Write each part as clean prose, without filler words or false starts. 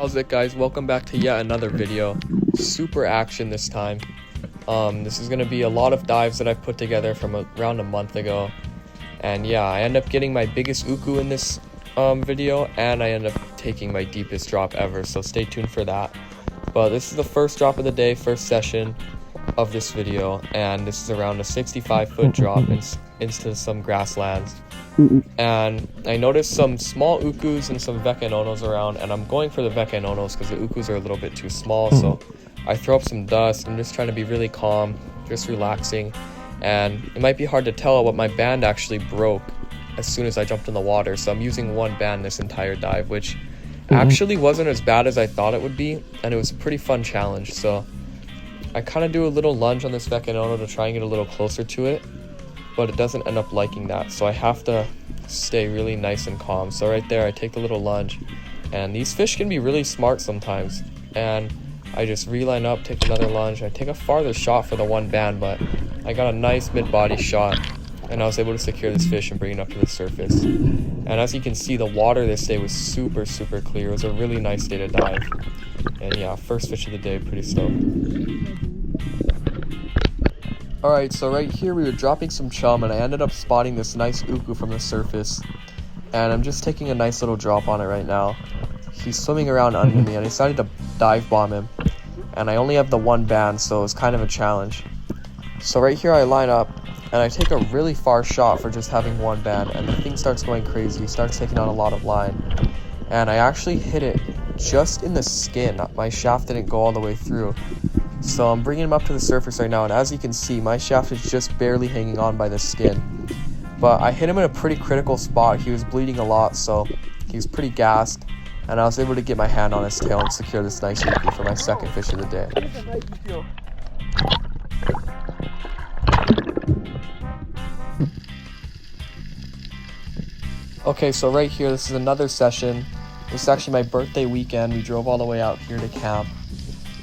How's it, guys? Welcome back to yet another video. Super action this time. This is going to be a lot of dives that I've put together from around a month ago. And yeah, I end up getting my biggest uku in this video, and I end up taking my deepest drop ever, so stay tuned for that. But this is the first drop of the day, first session of this video, and this is around a 65-foot drop into some grasslands. And I noticed some small ukus and some vekanonos around, and I'm going for the vekanonos because the ukus are a little bit too small. So I throw up some dust. I'm just trying to be really calm, just relaxing. And it might be hard to tell, but my band actually broke as soon as I jumped in the water. So I'm using one band this entire dive, which actually wasn't as bad as I thought it would be, and it was a pretty fun challenge. So I kind of do a little lunge on this vekanono to try and get a little closer to it, but it doesn't end up liking that, so I have to stay really nice and calm. So right there, I take the little lunge, and these fish can be really smart sometimes, and I just reline up, take another lunge. I take a farther shot for the one band, but I got a nice mid-body shot, and I was able to secure this fish and bring it up to the surface. And as you can see, the water this day was super clear. It was a really nice day to dive, and yeah, first fish of the day, pretty stoked. Alright, so right here we were dropping some chum, and I ended up spotting this nice uku from the surface, and I'm just taking a nice little drop on it right now. He's swimming around under me, and I decided to dive bomb him, and I only have the one band, so it's kind of a challenge. So right here I line up, and I take a really far shot for just having one band, and the thing starts going crazy. He starts taking on a lot of line, and I actually hit it just in the skin. My shaft didn't go all the way through. So I'm bringing him up to the surface right now, and as you can see, my shaft is just barely hanging on by the skin. But I hit him in a pretty critical spot. He was bleeding a lot, so he was pretty gassed, and I was able to get my hand on his tail and secure this nice uku for my second fish of the day. Okay, so right here, this is another session. This is actually my birthday weekend. We drove all the way out here to camp,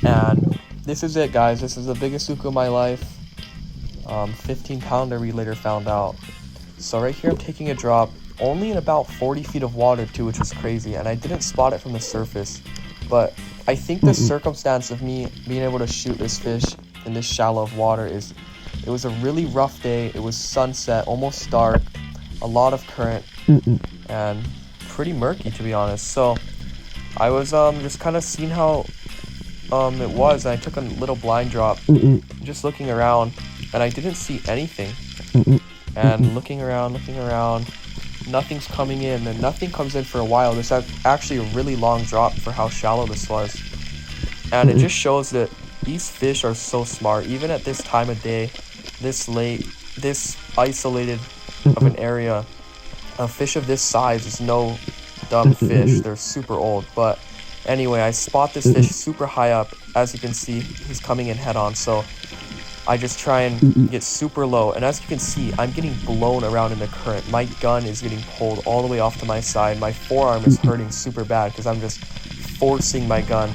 and this is it, guys. This is the biggest uku of my life. 15-pounder we later found out. So right here I'm taking a drop, only in about 40 feet of water too, which is crazy, and I didn't spot it from the surface. But I think the circumstance of me being able to shoot this fish in this shallow of water is, it was a really rough day. It was sunset, almost dark, a lot of current, and pretty murky, to be honest. So I was just kind of seeing how it was, and I took a little blind drop, just looking around, and I didn't see anything. And looking around, nothing's coming in, and nothing comes in for a while. This is actually a really long drop for how shallow this was, and it just shows that these fish are so smart. Even at this time of day, this late, this isolated of an area, a fish of this size is no dumb fish. They're super old. But anyway, I spot this fish super high up. As you can see, he's coming in head on, so I just try and get super low, and as you can see, I'm getting blown around in the current. My gun is getting pulled all the way off to my side. My forearm is hurting super bad because I'm just forcing my gun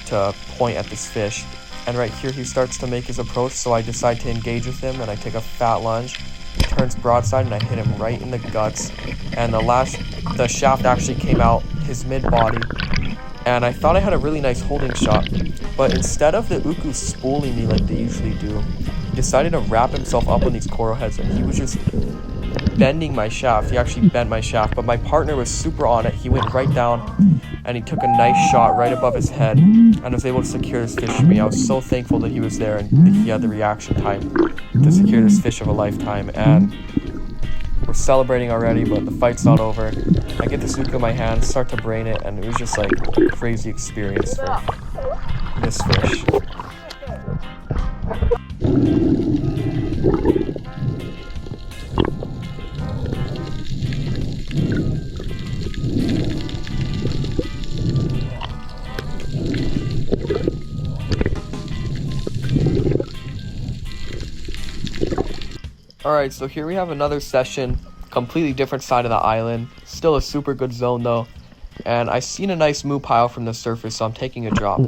to point at this fish. And right here he starts to make his approach, so I decide to engage with him, and I take a fat lunge. He turns broadside, and I hit him right in the guts, and the shaft actually came out his mid-body, and I thought I had a really nice holding shot, but instead of the uku spooling me like they usually do, he decided to wrap himself up on these coral heads, and he was just bending my shaft. He actually bent my shaft, but my partner was super on it. He went right down, and he took a nice shot right above his head, and was able to secure this fish for me. I was so thankful that he was there, and that he had the reaction time to secure this fish of a lifetime. And we're celebrating already, but the fight's not over. I get this uku in my hand, start to brain it, and it was just like a crazy experience for this fish. Alright, so here we have another session, completely different side of the island, still a super good zone though, and I seen a nice moo pile from the surface, so I'm taking a drop.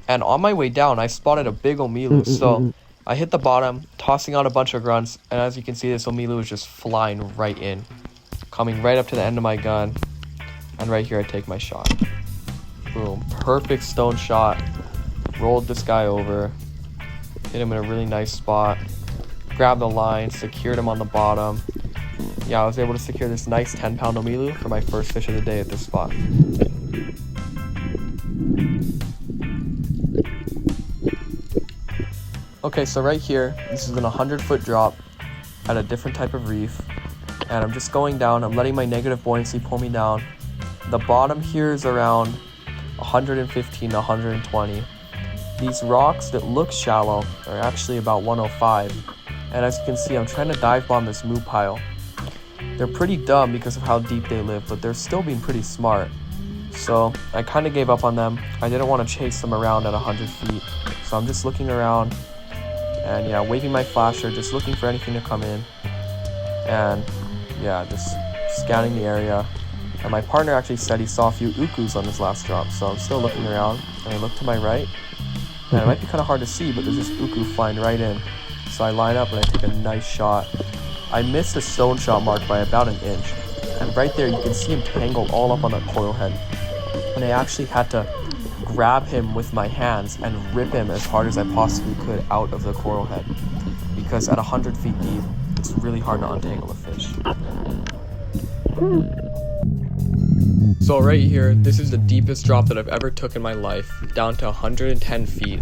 And on my way down, I spotted a big omilu, so I hit the bottom, tossing out a bunch of grunts, and as you can see, this omilu is just flying right in, coming right up to the end of my gun, and right here I take my shot. Boom. Perfect stone shot. Rolled this guy over. Hit him in a really nice spot. Grabbed the line, secured him on the bottom. Yeah, I was able to secure this nice 10-pound omilu for my first fish of the day at this spot. Okay, so right here, this is an 100-foot drop at a different type of reef. And I'm just going down, I'm letting my negative buoyancy pull me down. The bottom here is around 115 to 120. These rocks that look shallow are actually about 105. And as you can see, I'm trying to dive bomb this moo pile. They're pretty dumb because of how deep they live, but they're still being pretty smart. So I kind of gave up on them. I didn't want to chase them around at 100 feet. So I'm just looking around and yeah, waving my flasher, just looking for anything to come in. And yeah, just scanning the area. And my partner actually said he saw a few ukus on this last drop. So I'm still looking around and I look to my right. And it might be kind of hard to see, but there's this uku flying right in. So I line up and I take a nice shot. I missed the stone shot mark by about an inch. And right there you can see him tangled all up on that coil head. And I actually had to grab him with my hands and rip him as hard as I possibly could out of the coral head. Because at 100 feet deep, it's really hard to untangle a fish. So right here, this is the deepest drop that I've ever took in my life, down to 110 feet.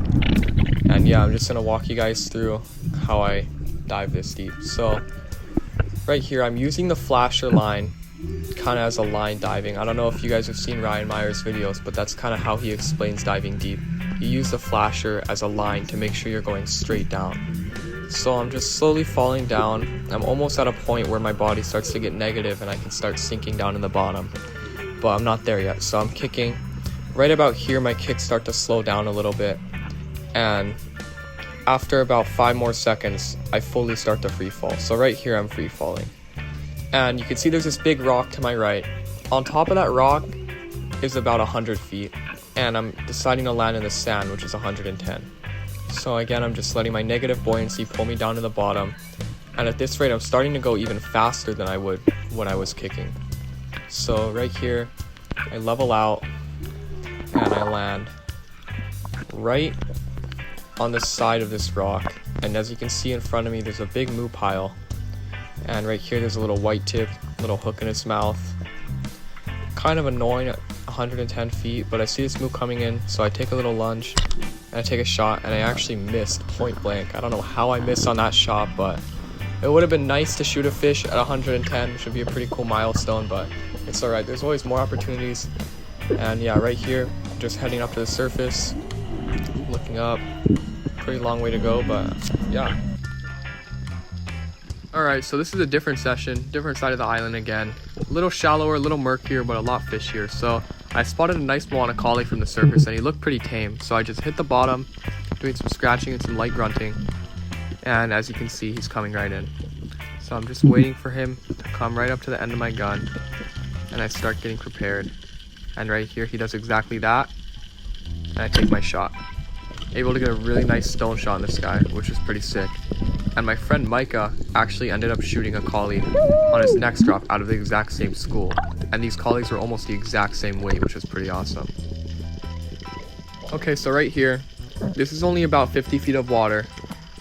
And yeah, I'm just gonna walk you guys through how I dive this deep. So right here, I'm using the flasher line kind of as a line diving. I don't know if you guys have seen Ryan Meyer's videos, but that's kind of how he explains diving deep. You use the flasher as a line to make sure you're going straight down. So I'm just slowly falling down. I'm almost at a point where my body starts to get negative and I can start sinking down in the bottom. But I'm not there yet, so I'm kicking. Right about here, my kicks start to slow down a little bit. And after about 5 more seconds, I fully start to free fall. So right here, I'm free falling. And you can see there's this big rock to my right. On top of that rock is about 100 feet. And I'm deciding to land in the sand, which is 110. So again, I'm just letting my negative buoyancy pull me down to the bottom. And at this rate, I'm starting to go even faster than I would when I was kicking. So right here, I level out and I land right on the side of this rock. And as you can see in front of me, there's a big moo pile. And right here, there's a little white tip, little hook in its mouth. Kind of annoying at 110 feet, but I see this moo coming in, so I take a little lunge and I take a shot, and I actually missed point blank. I don't know how I missed on that shot, but it would have been nice to shoot a fish at 110, which would be a pretty cool milestone, but it's alright. There's always more opportunities. And yeah, right here, just heading up to the surface, looking up. Pretty long way to go, but yeah. Alright, so this is a different session, different side of the island again. A little shallower, a little murkier, but a lot fishier. So I spotted a nice Moana collie from the surface and he looked pretty tame. So I just hit the bottom, doing some scratching and some light grunting. And as you can see, he's coming right in. So I'm just waiting for him to come right up to the end of my gun. And I start getting prepared. And right here, he does exactly that. And I take my shot. Able to get a really nice stone shot in this guy, which is pretty sick. And my friend Micah actually ended up shooting a collie on his next drop out of the exact same school. And these collies were almost the exact same weight, which is pretty awesome. Okay, so right here, this is only about 50 feet of water.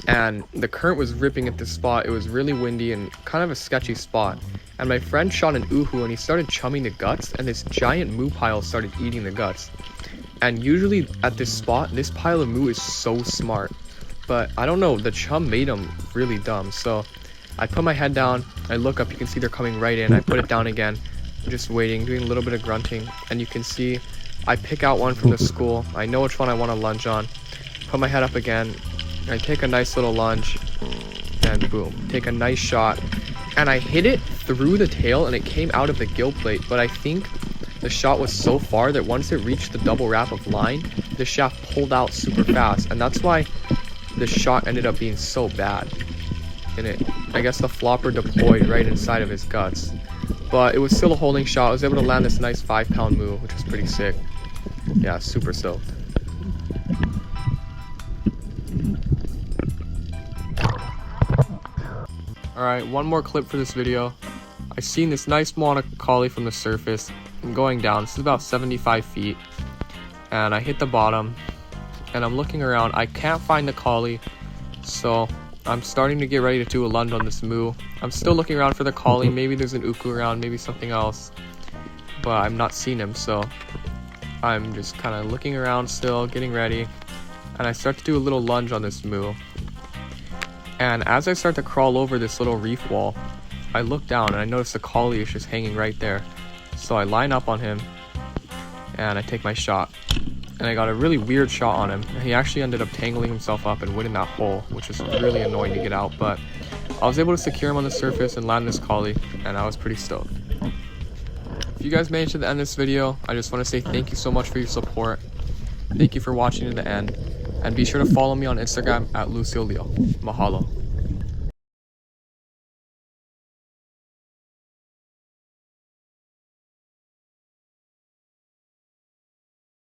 And the current was ripping at this spot. It was really windy and kind of a sketchy spot. And my friend shot an uhu and he started chumming the guts, and this giant moo pile started eating the guts. And usually at this spot, this pile of moo is so smart. But I don't know, the chum made them really dumb. So I put my head down, I look up, you can see they're coming right in. I put it down again, I'm just waiting, doing a little bit of grunting. And you can see I pick out one from the school. I know which one I want to lunge on. Put my head up again, I take a nice little lunge, and boom, take a nice shot. And I hit it through the tail and it came out of the gill plate. But I think the shot was so far that once it reached the double wrap of line, the shaft pulled out super fast. And that's why the shot ended up being so bad. And I guess the flopper deployed right inside of his guts. But it was still a holding shot. I was able to land this nice 5-pound moo, which was pretty sick. Yeah, super stoked. Alright, one more clip for this video. I seen this nice Moana collie from the surface and going down. This is about 75 feet. and I hit the bottom, and I'm looking around. I can't find the collie, so I'm starting to get ready to do a lunge on this moo. I'm still looking around for the collie. Maybe there's an uku around, maybe something else, but I'm not seeing him, so I'm just kind of looking around still, getting ready, and I start to do a little lunge on this moo. And as I start to crawl over this little reef wall, I look down and I notice the collie is just hanging right there. So I line up on him and I take my shot. And I got a really weird shot on him. He actually ended up tangling himself up and went in that hole, which was really annoying to get out. But I was able to secure him on the surface and land this collie, and I was pretty stoked. If you guys made it to the end of this video, I just want to say thank you so much for your support. Thank you for watching to the end. And be sure to follow me on Instagram at Lucio Leo. Mahalo.